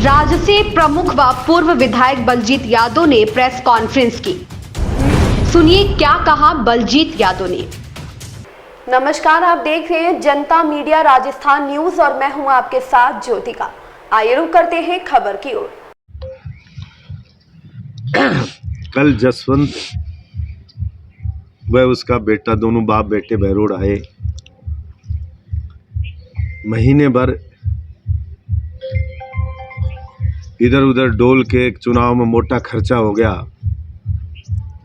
राजसी प्रमुख व पूर्व विधायक बलजीत यादव ने प्रेस कॉन्फ्रेंस की। सुनिए क्या कहा बलजीत यादव ने। नमस्कार, आप देख रहे हैं जनता मीडिया राजस्थान न्यूज और मैं हूं आपके साथ ज्योतिका। आइए रुक करते हैं खबर की ओर। कल जसवंत व उसका बेटा, दोनों बाप बेटे बहरोड आए। महीने भर इधर उधर डोल के एक चुनाव में मोटा खर्चा हो गया।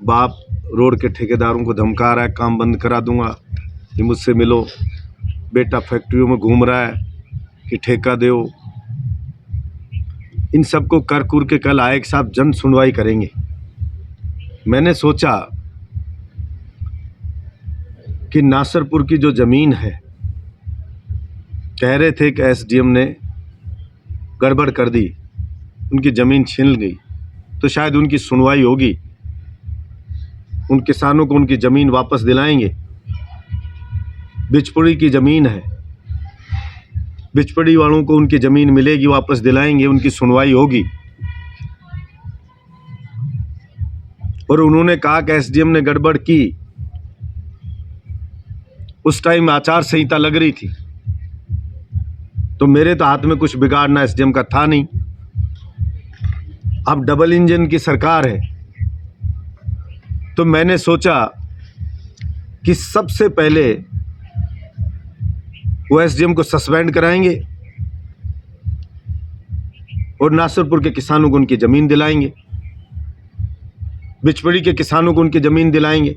बाप रोड के ठेकेदारों को धमका रहा है, काम बंद करा दूंगा, ये मुझसे मिलो। बेटा फैक्ट्रियों में घूम रहा है कि ठेका दो। इन सबको कर कुर के कल आए कि साहब जन सुनवाई करेंगे। मैंने सोचा कि नासरपुर की जो ज़मीन है, कह रहे थे कि एसडीएम ने गड़बड़ कर दी, उनकी ज़मीन छीन गई, तो शायद उनकी सुनवाई होगी, उन किसानों को उनकी ज़मीन वापस दिलाएंगे। बिचपड़ी की ज़मीन है, बिचपड़ी वालों को उनकी ज़मीन मिलेगी, वापस दिलाएंगे, उनकी सुनवाई होगी। और उन्होंने कहा कि एसडीएम ने गड़बड़ की। उस टाइम आचार संहिता लग रही थी, तो मेरे तो हाथ में कुछ बिगाड़ना एसडीएम का था नहीं। अब डबल इंजन की सरकार है, तो मैंने सोचा कि सबसे पहले वो एसडीएम को सस्पेंड कराएंगे और नासरपुर के किसानों को उनकी ज़मीन दिलाएंगे, बिचपड़ी के किसानों को उनकी ज़मीन दिलाएंगे।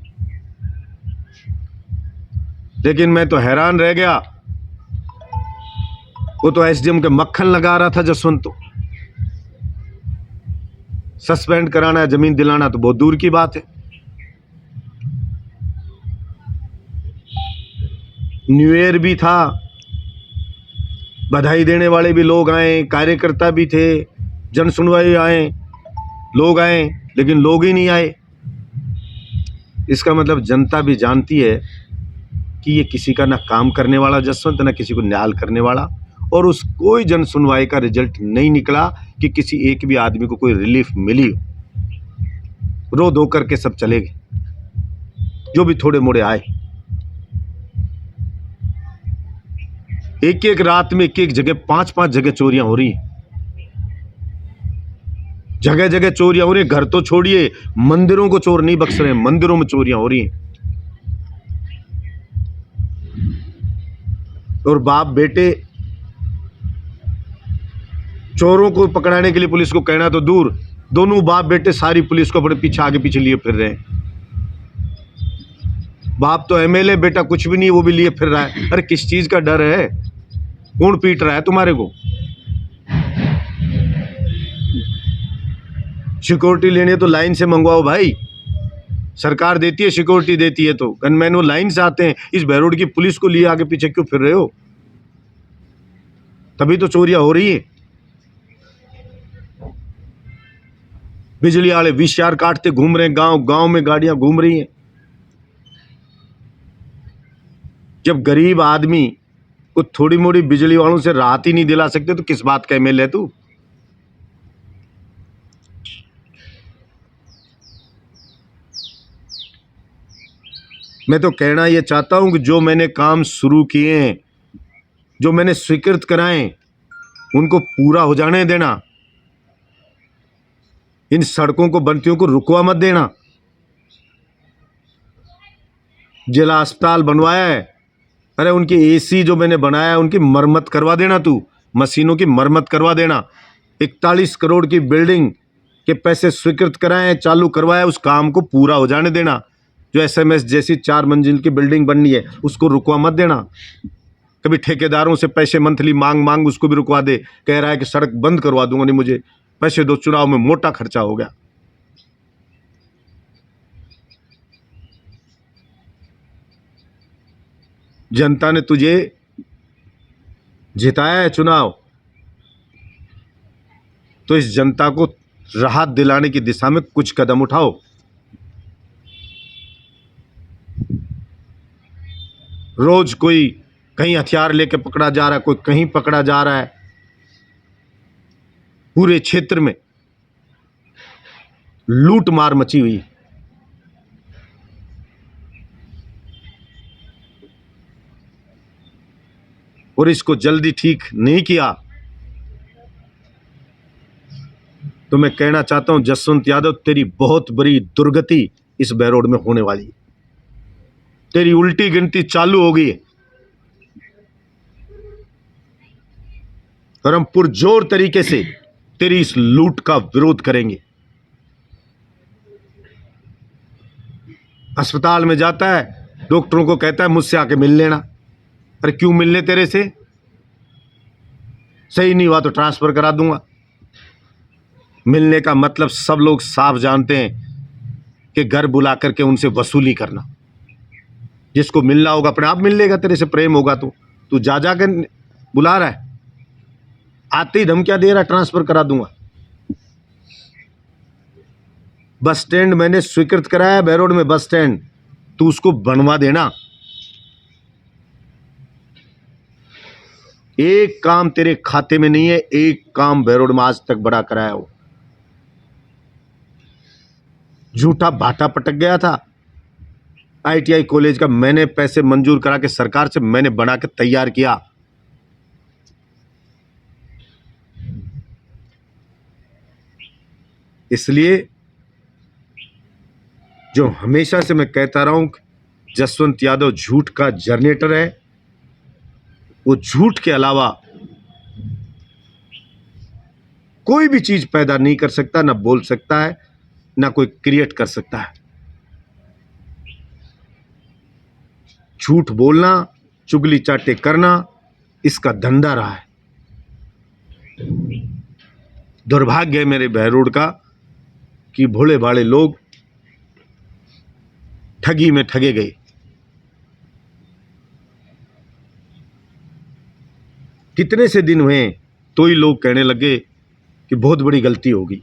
लेकिन मैं तो हैरान रह गया, वो तो एसडीएम के मक्खन लगा रहा था जसवंत। तो सस्पेंड कराना है, ज़मीन दिलाना तो बहुत दूर की बात है। न्यू ईयर भी था, बधाई देने वाले भी लोग आए, कार्यकर्ता भी थे, जन सुनवाई आए, लोग आए, लेकिन लोग ही नहीं आए। इसका मतलब जनता भी जानती है कि ये किसी का ना काम करने वाला जसवंत, ना किसी को न्याय करने वाला। और उस कोई जन सुनवाई का रिजल्ट नहीं निकला कि किसी एक भी आदमी को कोई रिलीफ मिली हो। रो धो करके सब चले गए, जो भी थोड़े मोड़े आए। एक एक रात में एक एक जगह 5-5 जगह चोरियां हो रही हैं, जगह जगह चोरियां हो रही हैं। घर तो छोड़िए, मंदिरों को चोर नहीं बख्श रहे, मंदिरों में चोरियां हो रही हैं। और बाप बेटे चोरों को पकड़ाने के लिए पुलिस को कहना तो दूर, दोनों बाप बेटे सारी पुलिस को अपने पीछे आगे पीछे लिए फिर रहे हैं। बाप तो एमएलए, बेटा कुछ भी नहीं, वो भी लिए फिर रहा है। अरे किस चीज का डर है? कौन पीट रहा है तुम्हारे को? सिक्योरिटी लेनी है तो लाइन से मंगवाओ भाई, सरकार देती है, सिक्योरिटी देती है। तो गनमैन वो लाइन से आते हैं, इस बहरोड की पुलिस को लिए आगे पीछे क्यों फिर रहे हो? तभी तो चोरियां हो रही है। बिजली वाले वीसीआर काटते घूम रहे हैं, गांव गांव में गाड़ियां घूम रही हैं। जब गरीब आदमी को थोड़ी मोड़ी बिजली वालों से राहत ही नहीं दिला सकते, तो किस बात का एमएलए है तू? मैं तो कहना ये चाहता हूं कि जो मैंने काम शुरू किए हैं, जो मैंने स्वीकृत कराए, उनको पूरा हो जाने देना। इन सड़कों को बनतियों को रुकवा मत देना। जिला अस्पताल बनवाया है, अरे उनकी एसी जो मैंने बनाया उनकी मरम्मत करवा देना, तू मशीनों की मरम्मत करवा देना। 41 करोड़ की बिल्डिंग के पैसे स्वीकृत कराए, चालू करवाया, उस काम को पूरा हो जाने देना। जो एसएमएस जैसी 4 मंजिल की बिल्डिंग बननी है, उसको रुकवा मत देना। कभी ठेकेदारों से पैसे मंथली मांग उसको भी रुकवा दे, कह रहा है कि सड़क बंद करवा दूंगा, नहीं मुझे पैसे दो, चुनाव में मोटा खर्चा हो गया। जनता ने तुझे जिताया है चुनाव, तो इस जनता को राहत दिलाने की दिशा में कुछ कदम उठाओ। रोज कोई कहीं हथियार लेके पकड़ा जा रहा है, कोई कहीं पकड़ा जा रहा है। पूरे क्षेत्र में लूट मार मची हुई है। और इसको जल्दी ठीक नहीं किया तो मैं कहना चाहता हूं जसवंत यादव, तेरी बहुत बड़ी दुर्गति इस बहरोड में होने वाली है। तेरी उल्टी गिनती चालू हो गई है और हम पुरजोर तरीके से तेरी इस लूट का विरोध करेंगे। अस्पताल में जाता है, डॉक्टरों को कहता है मुझसे आके मिल लेना। अरे क्यों मिलने तेरे से? सही नहीं हुआ तो ट्रांसफर करा दूंगा। मिलने का मतलब सब लोग साफ जानते हैं कि घर बुला करके उनसे वसूली करना। जिसको मिलना होगा अपने आप मिल लेगा, तेरे से प्रेम होगा तो तू जा के बुला रहा है, आते ही धमकियां दे रहा है ट्रांसफर करा दूंगा। बस स्टैंड मैंने स्वीकृत कराया है बहरोड में, बस स्टैंड तू उसको बनवा देना। एक काम तेरे खाते में नहीं है, एक काम बहरोड में आज तक बड़ा कराया हो। झूठा भाटा पटक गया था ITI कॉलेज का, मैंने पैसे मंजूर करा के सरकार से मैंने बना के तैयार किया। इसलिए जो हमेशा से मैं कहता रहा हूं जसवंत यादव झूठ का जनरेटर है, वो झूठ के अलावा कोई भी चीज पैदा नहीं कर सकता, ना बोल सकता है, ना कोई क्रिएट कर सकता है। झूठ बोलना, चुगली चाटे करना इसका धंधा रहा है। दुर्भाग्य है मेरे बहरोड का कि भोले भाले लोग ठगी में ठगे गए। कितने से दिन हुए तो ही लोग कहने लगे कि बहुत बड़ी गलती होगी।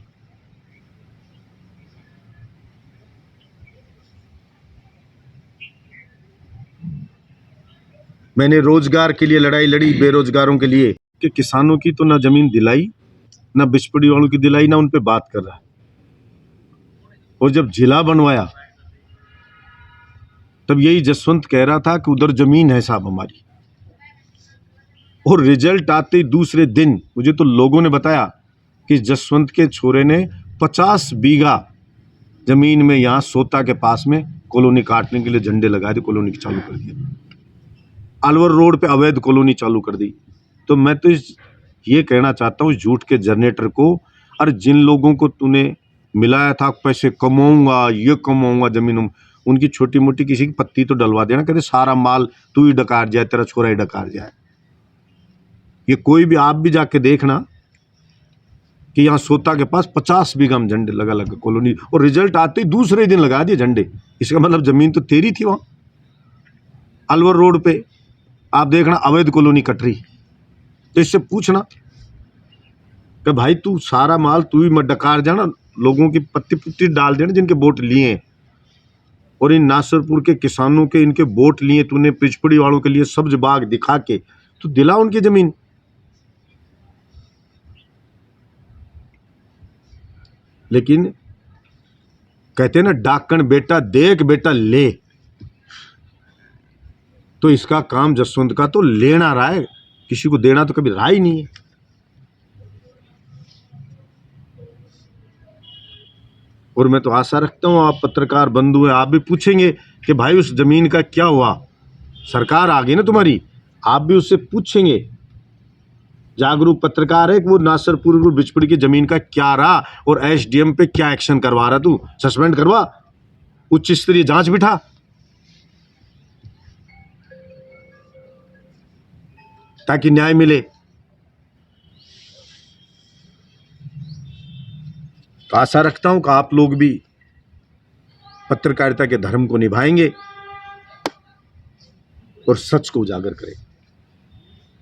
मैंने रोजगार के लिए लड़ाई लड़ी, बेरोजगारों के लिए, कि किसानों की तो ना जमीन दिलाई, ना बिचपड़ी वालों की दिलाई, ना उन पे बात कर रहा है। और जब जिला बनवाया तब यही जसवंत कह रहा था कि उधर जमीन है साहब हमारी। और रिजल्ट आते ही दूसरे दिन मुझे तो लोगों ने बताया कि जसवंत के छोरे ने 50 बीघा जमीन में यहां सोता के पास में कॉलोनी काटने के लिए झंडे लगाए थे, कॉलोनी चालू कर दिया। अलवर रोड पे अवैध कॉलोनी चालू कर दी। तो मैं तो ये कहना चाहता हूँ झूठ के जनरेटर को, और जिन लोगों को तूने मिलाया था पैसे कमाऊंगा, ये कमाऊंगा जमीन, उनकी छोटी मोटी किसी की पत्ती तो डलवा देना, कहते सारा माल तू ही डकार जाए, तेरा छोरा ही डकार जाए। ये कोई भी, आप भी जाके देखना कि यहाँ सोता के पास 50 बीघा में झंडे लगा लगा कॉलोनी, और रिजल्ट आते ही दूसरे दिन लगा दिए झंडे। इसका मतलब जमीन तो तेरी थी वहां। अलवर रोड पे आप देखना अवैध कॉलोनी कट रही। तो इससे पूछना कि भाई तू सारा माल तू ही मत डकार जाना, लोगों की पत्ती पुत्ती डाल देना जिनके वोट लिए हैं। और इन नासरपुर के किसानों के इनके वोट लिए तूने, पिछपड़ी वालों के लिए सब्ज बाग दिखा के तो दिला उनकी जमीन। लेकिन कहते ना डाकन बेटा देख बेटा ले, तो इसका काम जसवंत का तो लेना रहा है, किसी को देना तो कभी रहा ही नहीं है। और मैं तो आशा रखता हूं आप पत्रकार बंधु हैं, आप भी पूछेंगे कि भाई उस जमीन का क्या हुआ। सरकार आ गई ना तुम्हारी, आप भी उससे पूछेंगे, जागरूक पत्रकार है कि वो नासरपुर और बिचपड़ी की जमीन का क्या रहा और SDM पे क्या एक्शन करवा रहा, तू सस्पेंड करवा, उच्च स्तरीय जांच बिठा। ताकि न्याय मिले। तो आशा रखता हूं कि आप लोग भी पत्रकारिता के धर्म को निभाएंगे और सच को उजागर करें।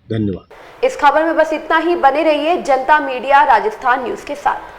धन्यवाद। इस खबर में बस इतना ही। बने रहिए जनता मीडिया राजस्थान न्यूज के साथ।